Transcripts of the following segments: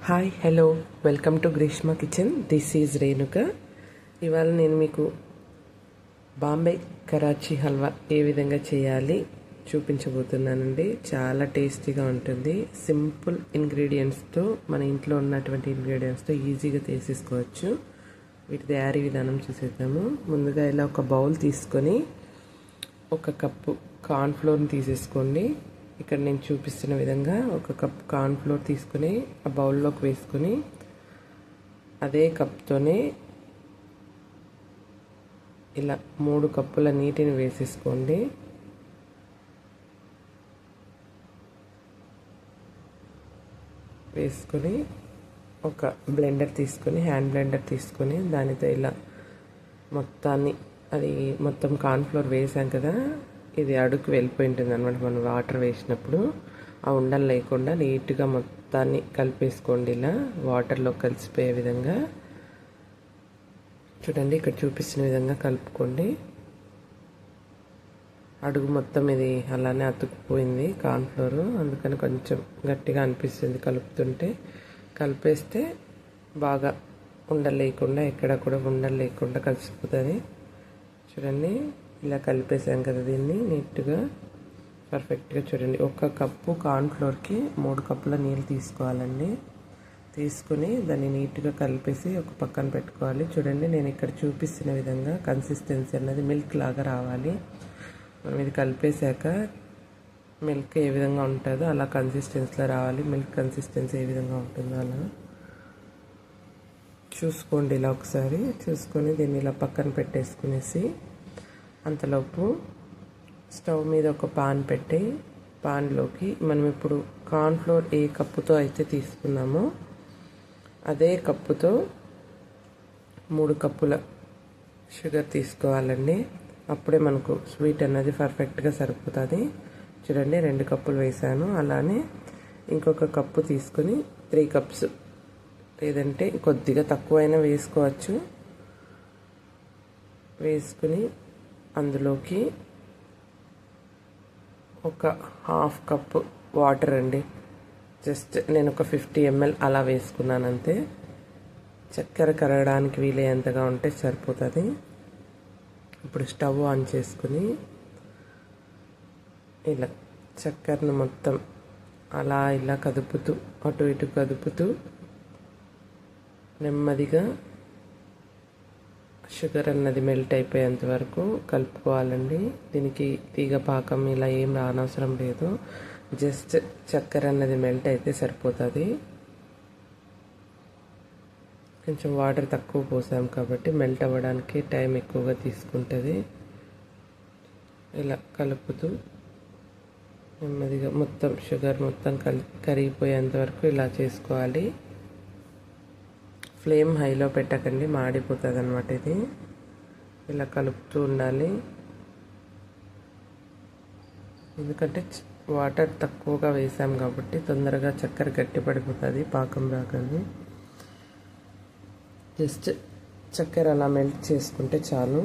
Hi hello welcome to Greeshma kitchen. This is Renuka. ఇవాళ నేను మీకు బాంబే కరాచీ హల్వా ఏ విధంగా చేయాలి చూపించబోతున్నానండి. చాలా టేస్టీగా ఉంటుంది. సింపుల్ ఇంగ్రీడియంట్స్తో, మన ఇంట్లో ఉన్నటువంటి ఇంగ్రీడియంట్స్తో ఈజీగా చేసేసుకోవచ్చు. వీటి తయారీ విధానం చూసేద్దాము. ముందుగా ఇలా ఒక బౌల్ తీసుకొని 1 కప్పు కార్న్ఫ్లోర్ని తీసేసుకోండి. ఇక్కడ నేను చూపిస్తున్న విధంగా 1 కప్ కార్న్ఫ్లోర్ తీసుకుని ఆ బౌల్లోకి వేసుకొని అదే కప్తోనే ఇలా 3 కప్పుల నీటిని వేసేసుకోండి. వేసుకొని ఒక బ్లెండర్ తీసుకొని, హ్యాండ్ బ్లెండర్ తీసుకొని దానితో ఇలా మొత్తాన్ని, అది మొత్తం కార్న్ఫ్లోర్ వేసాం కదా, ఇది అడుగు వెళ్ళిపోయి ఉంటుంది అనమాట. మనం వాటర్ వేసినప్పుడు ఆ ఉండలు లేకుండా నీట్గా మొత్తాన్ని కలిపేసుకోండి. ఇలా వాటర్లో కలిసిపోయే విధంగా చూడండి. ఇక్కడ చూపిస్తున్న విధంగా కలుపుకోండి. అడుగు మొత్తం ఇది అలానే అతుక్కుపోయింది కార్న్ఫ్లోర్, అందుకని కొంచెం గట్టిగా అనిపిస్తుంది కలుపుతుంటే. కలిపేస్తే బాగా ఉండలు లేకుండా, ఎక్కడ కూడా ఉండలు లేకుండా కలిసిపోతుంది. చూడండి, ఇలా కలిపేసాం కదా, దీన్ని నీట్గా పర్ఫెక్ట్గా చూడండి. 1 కప్పు కార్న్ఫ్లోర్కి 3 కప్పుల నీళ్ళు తీసుకోవాలండి. తీసుకుని దాన్ని నీట్గా కలిపేసి ఒక పక్కన పెట్టుకోవాలి. చూడండి, నేను ఇక్కడ చూపిస్తున్న విధంగా కన్సిస్టెన్సీ అన్నది మిల్క్ లాగా రావాలి. మనం ఇది కలిపేశాక మిల్క్ ఏ విధంగా ఉంటుందో అలా కన్సిస్టెన్సీలో రావాలి. మిల్క్ కన్సిస్టెన్సీ ఏ విధంగా ఉంటుందో అలా చూసుకోండి. ఇలా ఒకసారి చూసుకొని దీన్ని ఇలా పక్కన పెట్టేసుకునేసి, అంతలోపు స్టవ్ మీద ఒక పాన్ పెట్టి, పాన్లోకి మనం ఇప్పుడు కార్న్ఫ్లోర్ ఏ కప్పుతో అయితే తీసుకున్నామో అదే కప్పుతో 3 కప్పుల షుగర్ తీసుకోవాలండి. అప్పుడే మనకు స్వీట్ అన్నది పర్ఫెక్ట్గా సరిపోతుంది. చూడండి, 2 కప్పులు వేసాను. అలానే ఇంకొక కప్పు తీసుకొని 3 కప్స్, లేదంటే కొద్దిగా తక్కువైనా వేసుకోవచ్చు. వేసుకుని అందులోకి ఒక 1/2 కప్పు వాటర్ అండి. జస్ట్ నేను ఒక 50 ml అలా వేసుకున్నాను అంతే. చక్కెర కరగడానికి వీలయ్యేంతగా ఉంటే సరిపోతుంది. ఇప్పుడు స్టవ్ ఆన్ చేసుకుని ఇలా చక్కెరను మొత్తం అలా ఇలా కదుపుతూ, అటు ఇటు కదుపుతూ నెమ్మదిగా షుగర్ అన్నది మెల్ట్ అయిపోయేంత వరకు కలుపుకోవాలండి. దీనికి తీగ పాకం ఇలా ఏం రానవసరం లేదు. జస్ట్ చక్కెర అన్నది మెల్ట్ అయితే సరిపోతుంది. కొంచెం వాటర్ తక్కువ పోసాం కాబట్టి మెల్ట్ అవ్వడానికి టైం ఎక్కువగా తీసుకుంటుంది. ఇలా కలుపుతూ నెమ్మదిగా మొత్తం షుగర్ మొత్తం కరిగిపోయేంత వరకు ఇలా చేసుకోవాలి. ఫ్లేమ్ హైలో పెట్టకండి, మాడిపోతుంది అన్నమాట. ఇది ఇలా కలుపుతూ ఉండాలి. ఎందుకంటే వాటర్ తక్కువగా వేసాం కాబట్టి తొందరగా చక్కెర గట్టి పడిపోతుంది పాకం రాగానే. జస్ట్ చక్కెర అలా మెల్ట్ చేసుకుంటే చాలు.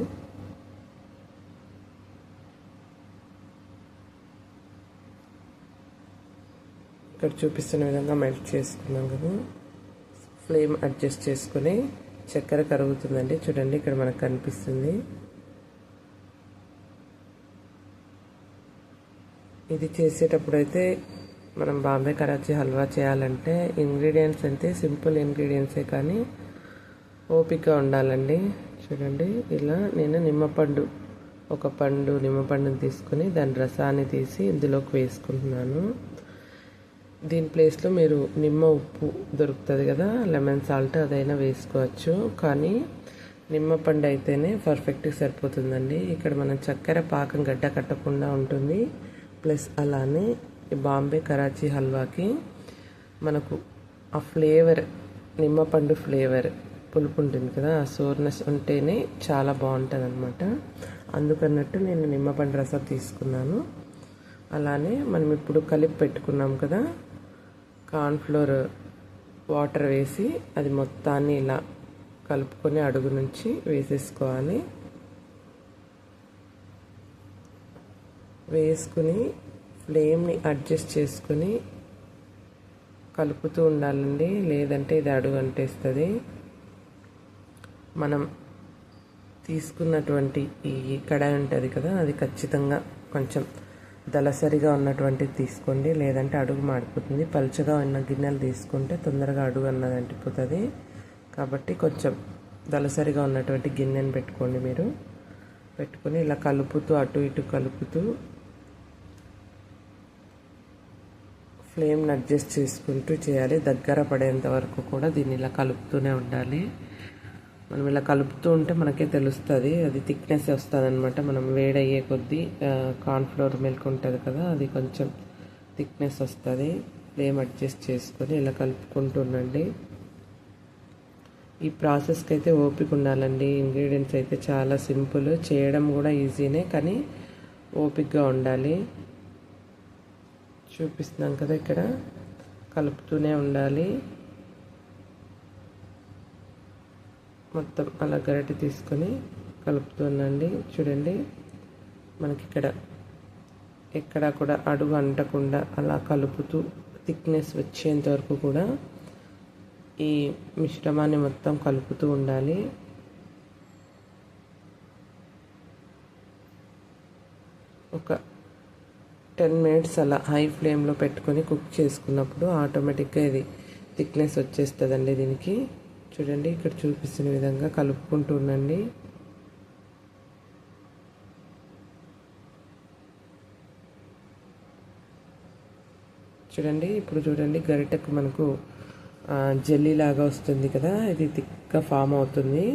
ఇక్కడ చూపిస్తున్న విధంగా మెల్ట్ చేసుకున్నాం కదా. ఫ్లేమ్ అడ్జస్ట్ చేసుకొని చక్కెర కరుగుతుందండి. చూడండి, ఇక్కడ మనకు కనిపిస్తుంది. ఇది చేసేటప్పుడు అయితే మనం బాంబే కరాచీ హల్వా చేయాలంటే ఇంగ్రీడియంట్స్ అయితే సింపుల్ ఇంగ్రీడియంట్సే, కానీ ఓపిక ఉండాలండి. చూడండి, ఇలా నేను నిమ్మపండుని తీసుకొని దాని రసాన్ని తీసి ఇందులోకి వేసుకుంటున్నాను. దీని ప్లేస్లో మీరు నిమ్మ ఉప్పు దొరుకుతుంది కదా, లెమన్ సాల్ట్, అదైనా వేసుకోవచ్చు. కానీ నిమ్మపండు అయితేనే పర్ఫెక్ట్గా సరిపోతుందండి. ఇక్కడ మనం చక్కెర పాకం గడ్డ కట్టకుండా ఉంటుంది. ప్లస్ అలానే ఈ బాంబే కరాచీ హల్వాకి మనకు ఆ ఫ్లేవర్, నిమ్మపండు ఫ్లేవర్, పులుపు ఉంటుంది కదా, ఆ సోర్నెస్ ఉంటేనే చాలా బాగుంటుంది అనమాట. అందుకన్నట్టు నేను నిమ్మపండు రసం తీసుకున్నాను. అలానే మనం ఇప్పుడు కలిపి పెట్టుకున్నాం కదా కార్న్ఫ్లోర్ వాటర్ వేసి, అది మొత్తాన్ని ఇలా కలుపుకొని అడుగు నుంచి వేసేసుకోవాలి. వేసుకుని ఫ్లేమ్ని అడ్జస్ట్ చేసుకుని కలుపుతూ ఉండాలండి, లేదంటే ఇది అడుగు అంటేస్తుంది. మనం తీసుకున్నటువంటి ఈ కడాయి ఉంటుంది కదా, అది ఖచ్చితంగా కొంచెం దళసరిగా ఉన్నటువంటిది తీసుకోండి, లేదంటే అడుగు మాడిపోతుంది. పలుచగా ఉన్న గిన్నెలు తీసుకుంటే తొందరగా అడుగు అన్నది అంటిపోతుంది. కాబట్టి కొంచెం దళసరిగా ఉన్నటువంటి గిన్నెని పెట్టుకోండి. మీరు పెట్టుకొని ఇలా కలుపుతూ అటు ఇటు కలుపుతూ ఫ్లేమ్ని అడ్జస్ట్ చేసుకుంటూ చేయాలి. దగ్గర పడేంత వరకు కూడా దీన్ని ఇలా కలుపుతూనే ఉండాలి. మనం ఇలా కలుపుతూ ఉంటే మనకే తెలుస్తుంది, అది థిక్నెస్ వస్తుంది అనమాట. మనం వేడయ్యే కొద్దీ కార్న్ఫ్లోర్ మిల్క్ ఉంటుంది కదా, అది కొంచెం థిక్నెస్ వస్తుంది. ఫ్లేమ్ అడ్జస్ట్ చేసుకొని ఇలా కలుపుకుంటూ ఉండండి. ఈ ప్రాసెస్కి అయితే ఓపిక ఉండాలండి. ఇంగ్రీడియంట్స్ అయితే చాలా సింపుల్, చేయడం కూడా ఈజీనే, కానీ ఓపికగా ఉండాలి. చూపిస్తున్నాం కదా, ఇక్కడ కలుపుతూనే ఉండాలి. మొత్తం అలా గరిటె తీసుకొని కలుపుతుండండి. చూడండి, మనకి ఇక్కడ ఎక్కడా కూడా అడుగు అంటకుండా అలా కలుపుతూ థిక్నెస్ వచ్చేంత వరకు కూడా ఈ మిశ్రమాన్ని మొత్తం కలుపుతూ ఉండాలి. ఒక 10 minutes అలా హై ఫ్లేమ్లో పెట్టుకొని కుక్ చేసుకున్నప్పుడు ఆటోమేటిక్గా ఇది థిక్నెస్ వచ్చేస్తుందండి దీనికి. చూడండి, ఇక్కడ చూపిస్తున్న విధంగా కలుపుకుంటూ ఉండండి. చూడండి, ఇప్పుడు చూడండి, గరిటెకు మనకు జెల్లీ లాగా వస్తుంది కదా, ఇది థిక్గా ఫామ్ అవుతుంది.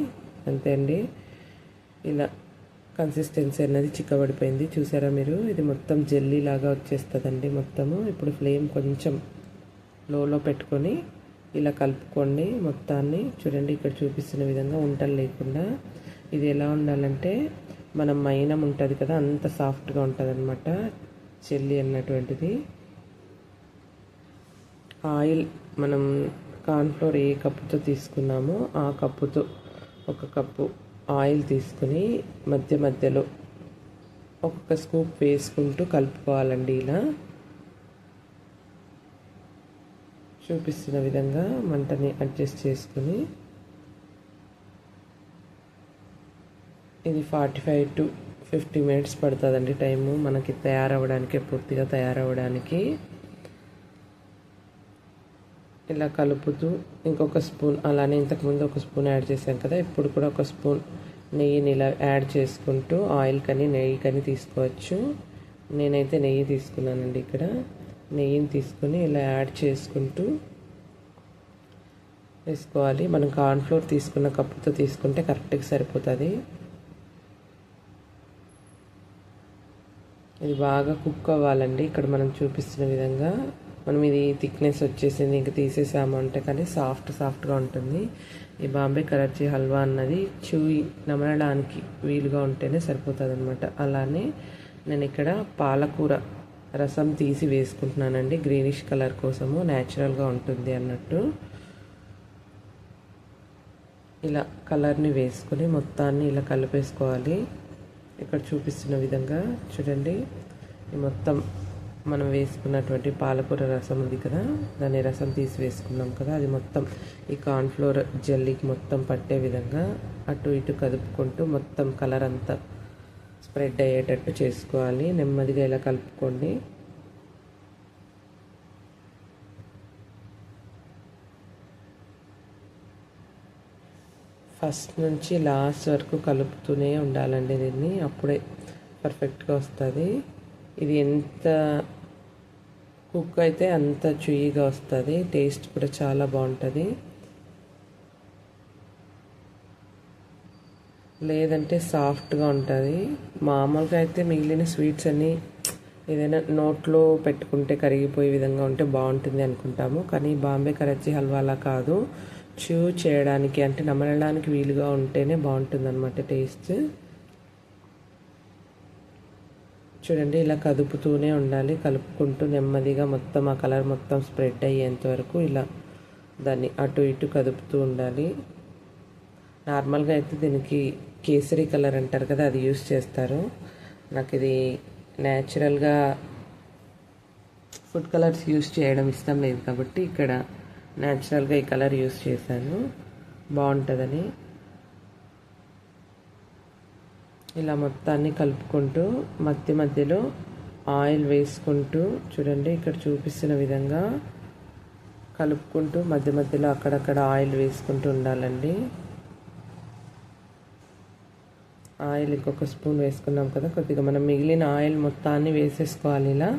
అంతే అండి, ఇలా కన్సిస్టెన్సీ అనేది చిక్కబడిపోయింది. చూసారా మీరు, ఇది మొత్తం జెల్లీ లాగా వచ్చేస్తుందండి మొత్తము. ఇప్పుడు ఫ్లేమ్ కొంచెం లోలో పెట్టుకొని ఇలా కలుపుకోండి మొత్తాన్ని. చూడండి, ఇక్కడ చూపిస్తున్న విధంగా ఉంటలు లేకుండా. ఇది ఎలా ఉండాలంటే మనం మైనం ఉంటుంది కదా, అంత సాఫ్ట్గా ఉంటుంది అనమాట జెల్లీ అన్నటువంటిది. ఆయిల్ మనం కార్న్ఫ్లోర్ ఏ కప్పుతో తీసుకున్నామో ఆ కప్పుతో 1 కప్పు ఆయిల్ తీసుకుని మధ్య మధ్యలో ఒక్కొక్క స్కూప్ వేసుకుంటూ కలుపుకోవాలండి. ఇలా చూపిస్తున్న విధంగా మంటని అడ్జస్ట్ చేసుకుని ఇది 45 to 50 minutes పడుతుందండి టైము మనకి తయారవ్వడానికి, పూర్తిగా తయారవ్వడానికి. ఇలా కలుపుతూ ఇంకొక స్పూన్, అలానే ఇంతకుముందు 1 స్పూన్ యాడ్ చేసాం కదా, ఇప్పుడు కూడా 1 స్పూన్ నెయ్యిని ఇలా యాడ్ చేసుకుంటూ, ఆయిల్ కానీ నెయ్యి కానీ తీసుకోవచ్చు. నేనైతే నెయ్యి తీసుకున్నానండి. ఇక్కడ నెయ్యిని తీసుకొని ఇలా యాడ్ చేసుకుంటూ వేసుకోవాలి. మనం కార్న్ఫ్లోర్ తీసుకున్న కప్పుతో తీసుకుంటే కరెక్ట్గా సరిపోతుంది. ఇది బాగా కుక్ అవ్వాలండి. ఇక్కడ మనం చూపిస్తున్న విధంగా మనం ఇది థిక్నెస్ వచ్చేసింది ఇంకా తీసేసాము అంటే కానీ సాఫ్ట్గా ఉంటుంది. ఈ బాంబే కరాచీ హల్వా అన్నది నమలడానికి వీలుగా ఉంటేనే సరిపోతుంది అనమాట. అలానే నేను ఇక్కడ పాలకూర రసం తీసి వేసుకుంటున్నానండి, గ్రీనిష్ కలర్ కోసము, న్యాచురల్గా ఉంటుంది అన్నట్టు. ఇలా కలర్ని వేసుకొని మొత్తాన్ని ఇలా కలిపేసుకోవాలి. ఇక్కడ చూపిస్తున్న విధంగా చూడండి, మొత్తం మనం వేసుకున్నటువంటి పాలకూర రసం ఉంది కదా, దాని రసం తీసి వేసుకున్నాం కదా, అది మొత్తం ఈ కార్న్ఫ్లోర్ జెల్లీకి మొత్తం పట్టే విధంగా అటు ఇటు కదుపుకుంటూ మొత్తం కలర్ అంతా స్ప్రెడ్ అయ్యేటట్టు చేసుకోవాలి. నెమ్మదిగా ఇలా కలుపుకోండి. ఫస్ట్ నుంచి లాస్ట్ వరకు కలుపుతూనే ఉండాలండి దీన్ని, అప్పుడే పర్ఫెక్ట్గా వస్తుంది. ఇది ఎంత కుక్ అయితే అంత చుయ్యిగా వస్తుంది, టేస్ట్ కూడా చాలా బాగుంటుంది. లేదంటే సాఫ్ట్గా ఉంటుంది. మామూలుగా అయితే మిగిలిన స్వీట్స్ అన్నీ ఏదైనా నోట్లో పెట్టుకుంటే కరిగిపోయే విధంగా ఉంటే బాగుంటుంది అనుకుంటాము, కానీ బాంబే కరాచీ హల్వా అలా కాదు. చూ చేయడానికి అంటే నమలడానికి వీలుగా ఉంటేనే బాగుంటుంది అన్నమాట టేస్ట్. చూడండి, ఇలా కదుపుతూనే ఉండాలి, కలుపుకుంటూ నెమ్మదిగా మొత్తం ఆ కలర్ మొత్తం స్ప్రెడ్ అయ్యేంత వరకు ఇలా దాన్ని అటు ఇటు కదుపుతూ ఉండాలి. నార్మల్గా అయితే దీనికి కేసరి కలర్ అంటారు కదా, అది యూస్ చేస్తారు. నాకు ఇది న్యాచురల్గా ఫుడ్ కలర్స్ యూస్ చేయడం ఇష్టం లేదు కాబట్టి ఇక్కడ న్యాచురల్గా ఈ కలర్ యూస్ చేశాను, బాగుంటుందని. ఇలా మొత్తాన్ని కలుపుకుంటూ మధ్య మధ్యలో ఆయిల్ వేసుకుంటూ చూడండి, ఇక్కడ చూపిస్తున్న విధంగా కలుపుకుంటూ మధ్య మధ్యలో అక్కడక్కడ ఆయిల్ వేసుకుంటూ ఉండాలండి. ఆయిల్ ఇంకొక స్పూన్ వేసుకున్నాం కదా, కొద్దిగా మనం మిగిలిన ఆయిల్ మొత్తాన్ని వేసేసుకోవాలి. ఇలా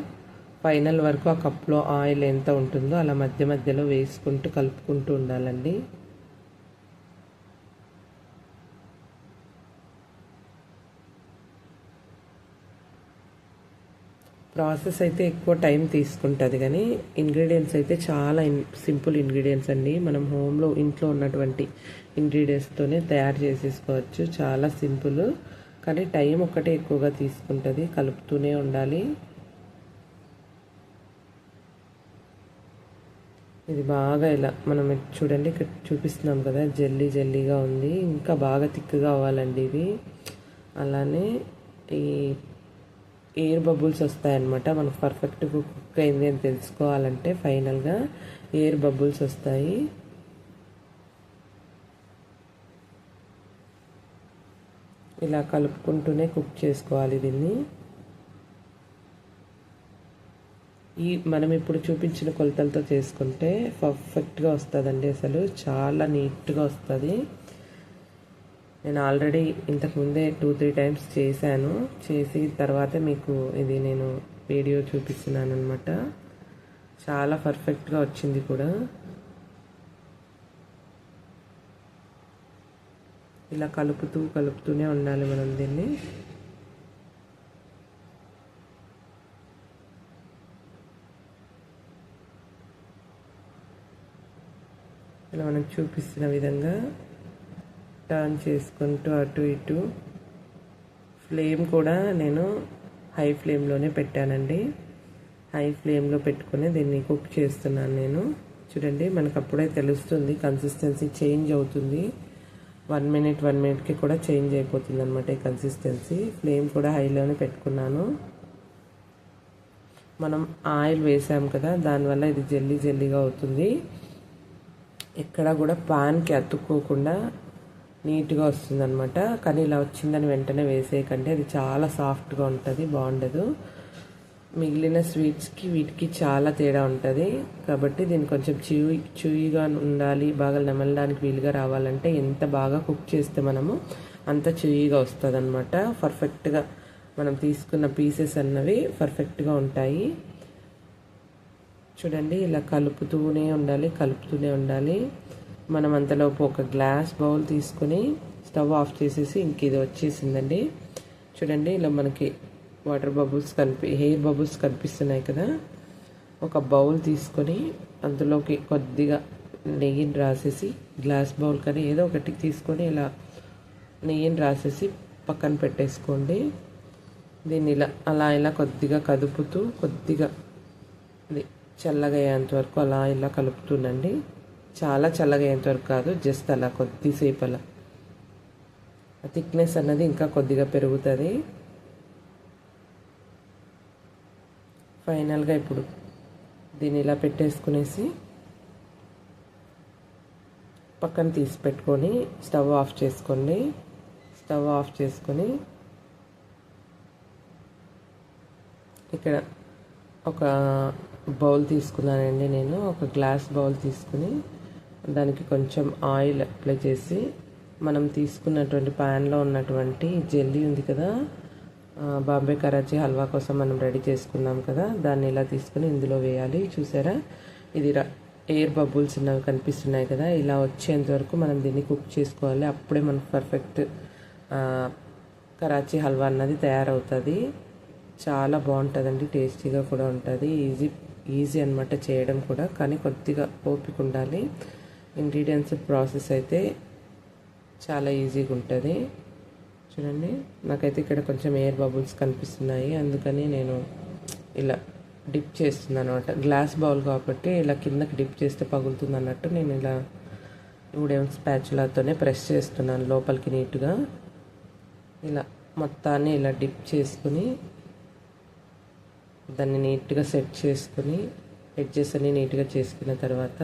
ఫైనల్ వరకు ఆ కప్లో ఆయిల్ ఎంత ఉంటుందో అలా మధ్య మధ్యలో వేసుకుంటూ కలుపుకుంటూ ఉండాలండి. ప్రాసెస్ అయితే ఎక్కువ టైం తీసుకుంటుంది, కానీ ఇంగ్రీడియంట్స్ అయితే చాలా సింపుల్ ఇంగ్రీడియంట్స్ అండి. మనం హోమ్లో ఇంట్లో ఉన్నటువంటి ఇంగ్రీడియంట్స్తోనే తయారు చేసేసుకోవచ్చు. చాలా సింపుల్, కానీ టైం ఒక్కటే ఎక్కువగా తీసుకుంటుంది. కలుపుతూనే ఉండాలి. ఇది బాగా ఇలా మనం చూడండి, ఇక్కడ చూపిస్తున్నాం కదా, జల్లీ జల్లీగా ఉంది. ఇంకా బాగా థిక్గా అవ్వాలండి ఇవి. అలానే ఈ ఎయిర్ బబుల్స్ వస్తాయన్నమాట. మనకు పర్ఫెక్ట్గా కుక్ అయింది అని తెలుసుకోవాలంటే ఫైనల్గా ఎయిర్ బబుల్స్ వస్తాయి. ఇలా కలుపుకుంటూనే కుక్ చేసుకోవాలి దీన్ని. మనం ఇప్పుడు చూపించిన కొలతలతో చేసుకుంటే పర్ఫెక్ట్గా వస్తుందండి. అసలు చాలా నీట్గా వస్తుంది. నేను ఆల్రెడీ ఇంతకుముందే 2-3 టైమ్స్ చేశాను. చేసి తర్వాత మీకు ఇది నేను వీడియో చూపిస్తున్నాను అనమాట. చాలా పర్ఫెక్ట్గా వచ్చింది కూడా. ఇలా కలుపుతూనే ఉండాలి మనం దీన్ని. ఇలా మనం చూపిస్తున్న విధంగా టర్న్ చేసుకుంటూ అటు ఇటు. ఫ్లేమ్ కూడా నేను హై ఫ్లేమ్లోనే పెట్టానండి. హై ఫ్లేమ్లో పెట్టుకుని దీన్ని కుక్ చేస్తున్నాను నేను. చూడండి, మనకు అప్పుడే తెలుస్తుంది కన్సిస్టెన్సీ చేంజ్ అవుతుంది. 1 మినిట్కి కూడా చేంజ్ అయిపోతుంది అనమాట ఈ కన్సిస్టెన్సీ. ఫ్లేమ్ కూడా హైలోనే పెట్టుకున్నాను. మనం ఆయిల్ వేసాం కదా, దానివల్ల ఇది జల్లీ జల్లీగా అవుతుంది. ఎక్కడ కూడా పాన్కి అతుక్కోకుండా నీట్గా వస్తుంది అనమాట. కానీ ఇలా వచ్చిందని వెంటనే వేసేయకండి, అది చాలా సాఫ్ట్గా ఉంటుంది, బాగుండదు. మిగిలిన స్వీట్స్కి వీటికి చాలా తేడా ఉంటుంది. కాబట్టి దీన్ని కొంచెం చూయిగా ఉండాలి. బాగా నమలడానికి వీలుగా రావాలంటే ఎంత బాగా కుక్ చేస్తే మనము అంత చూయిగా వస్తుంది అనమాట. పర్ఫెక్ట్గా మనం తీసుకున్న పీసెస్ అన్నవి పర్ఫెక్ట్గా ఉంటాయి. చూడండి, ఇలా కలుపుతూనే ఉండాలి. మనం అంతలోపు ఒక గ్లాస్ బౌల్ తీసుకుని స్టవ్ ఆఫ్ చేసేసి ఇంక ఇది వచ్చేసిందండి. చూడండి, ఇలా మనకి వాటర్ బబుల్స్ హెయిర్ బబుల్స్ కనిపిస్తున్నాయి కదా. ఒక బౌల్ తీసుకొని అందులోకి కొద్దిగా నెయ్యిని రాసేసి, గ్లాస్ బౌల్ కానీ ఏదో ఒకటి తీసుకొని ఇలా నెయ్యిని రాసేసి పక్కన పెట్టేసుకోండి. దీన్ని ఇలా కొద్దిగా కదుపుతూ కొద్దిగా చల్లగా అయ్యేంత వరకు ఇలా కలుపుతుండండి. చాలా చల్లగా అయ్యేంత వరకు కాదు, జస్ట్ అలా కొద్దిసేపు అలా. థిక్నెస్ అన్నది ఇంకా కొద్దిగా పెరుగుతుంది. ఫైనల్గా ఇప్పుడు దీన్ని ఇలా పెట్టేసుకునేసి పక్కన తీసి పెట్టుకొని స్టవ్ ఆఫ్ చేసుకోండి. స్టవ్ ఆఫ్ చేసుకొని ఇక్కడ ఒక బౌల్ తీసుకున్నానండి నేను. ఒక గ్లాస్ బౌల్ తీసుకుని దానికి కొంచెం ఆయిల్ అప్లై చేసి మనం తీసుకున్నటువంటి ప్యాన్లో ఉన్నటువంటి జెల్లీ ఉంది కదా, బాంబే కరాచీ హల్వా కోసం మనం రెడీ చేసుకున్నాం కదా, దాన్ని ఇలా తీసుకుని ఇందులో వేయాలి. చూసారా, ఇది ఎయిర్ బబుల్స్ ఉన్నవి కనిపిస్తున్నాయి కదా, ఇలా వచ్చేంత వరకు మనం దీన్ని కుక్ చేసుకోవాలి. అప్పుడే మనకు పర్ఫెక్ట్ కరాచీ హల్వా అన్నది తయారవుతుంది. చాలా బాగుంటుందండి, టేస్టీగా కూడా ఉంటుంది. ఈజీ అనమాట చేయడం కూడా, కానీ కొద్దిగా ఓపిక ఉండాలి. ఇంగ్రీడియంట్స్ ప్రాసెస్ అయితే చాలా ఈజీగా ఉంటుంది. చూడండి, నాకైతే ఇక్కడ కొంచెం ఎయిర్ బబుల్స్ కనిపిస్తున్నాయి, అందుకని నేను ఇలా డిప్ చేస్తున్నాను అనమాట. గ్లాస్ బౌల్ కాబట్టి ఇలా కిందకి డిప్ చేస్తే పగులుతుంది అన్నట్టు నేను ఇలా వుడెన్ స్పాచులాతోనే ప్రెస్ చేస్తున్నాను లోపలికి నీట్గా. ఇలా మొత్తాన్ని ఇలా డిప్ చేసుకుని దాన్ని నీట్గా సెట్ చేసుకుని ఎడ్జెస్ అన్ని నీట్గా చేసుకున్న తర్వాత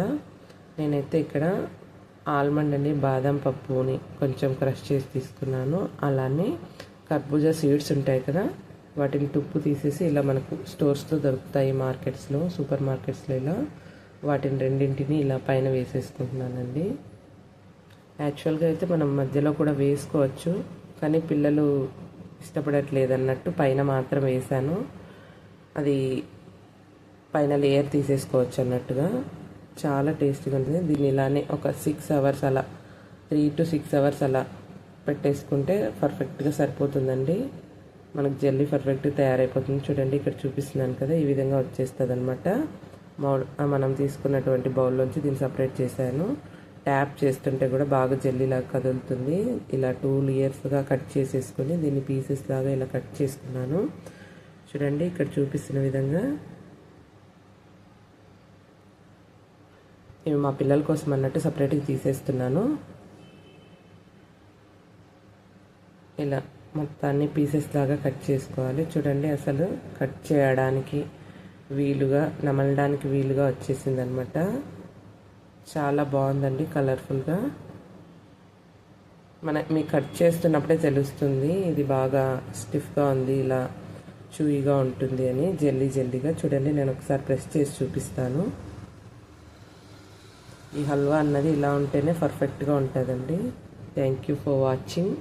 నేనైతే ఇక్కడ ఆల్మండ్ అని బాదం పప్పుని కొంచెం క్రష్ చేసి తీసుకున్నాను. అలానే కర్బూజా సీడ్స్ ఉంటాయి కదా, వాటిని తుప్పు తీసేసి ఇలా మనకు స్టోర్స్లో దొరుకుతాయి, మార్కెట్స్లో, సూపర్ మార్కెట్స్లో. ఇలా వాటిని రెండింటిని ఇలా పైన వేసేసుకుంటున్నానండి. యాక్చువల్గా అయితే మనం మధ్యలో కూడా వేసుకోవచ్చు, కానీ పిల్లలు ఇష్టపడట్లేదు అన్నట్టు పైన మాత్రం వేసాను. అది పైన లేయర్ తీసేసుకోవచ్చు అన్నట్టుగా. చాలా టేస్టీగా ఉంటుంది. దీన్ని ఇలానే ఒక 6 అవర్స్ అలా 3 to 6 అవర్స్ అలా పెట్టేసుకుంటే పర్ఫెక్ట్గా సరిపోతుందండి. మనకు జెల్లీ పర్ఫెక్ట్గా తయారైపోతుంది. చూడండి, ఇక్కడ చూపిస్తున్నాను కదా, ఈ విధంగా వచ్చేస్తుంది అనమాట. మనం తీసుకున్నటువంటి బౌల్లోంచి దీన్ని సపరేట్ చేశాను. ట్యాప్ చేస్తుంటే కూడా బాగా జెల్లీలాగా కదులుతుంది. ఇలా 2 లేయర్స్గా కట్ చేసేసుకుని దీన్ని పీసెస్ లాగా ఇలా కట్ చేసుకున్నాను. చూడండి, ఇక్కడ చూపిస్తున్న విధంగా. ఇవి మా పిల్లల కోసం అన్నట్టు సపరేట్గా తీసేస్తున్నాను. ఇలా మొత్తాన్ని పీసెస్ లాగా కట్ చేసుకోవాలి. చూడండి, అసలు కట్ చేయడానికి వీలుగా, నమలడానికి వీలుగా వచ్చేసింది అనమాట. చాలా బాగుందండి, కలర్ఫుల్గా. మీకు కట్ చేస్తున్నప్పుడే తెలుస్తుంది ఇది బాగా స్టిఫ్గా ఉంది, ఇలా చూయిగా ఉంటుంది అని, జెల్లీగా. చూడండి, నేను ఒకసారి ప్రెస్ చేసి చూపిస్తాను. ఈ హల్వా అన్నది ఇలా ఉంటేనే పర్ఫెక్ట్గా ఉంటుందండి. Thank you for watching.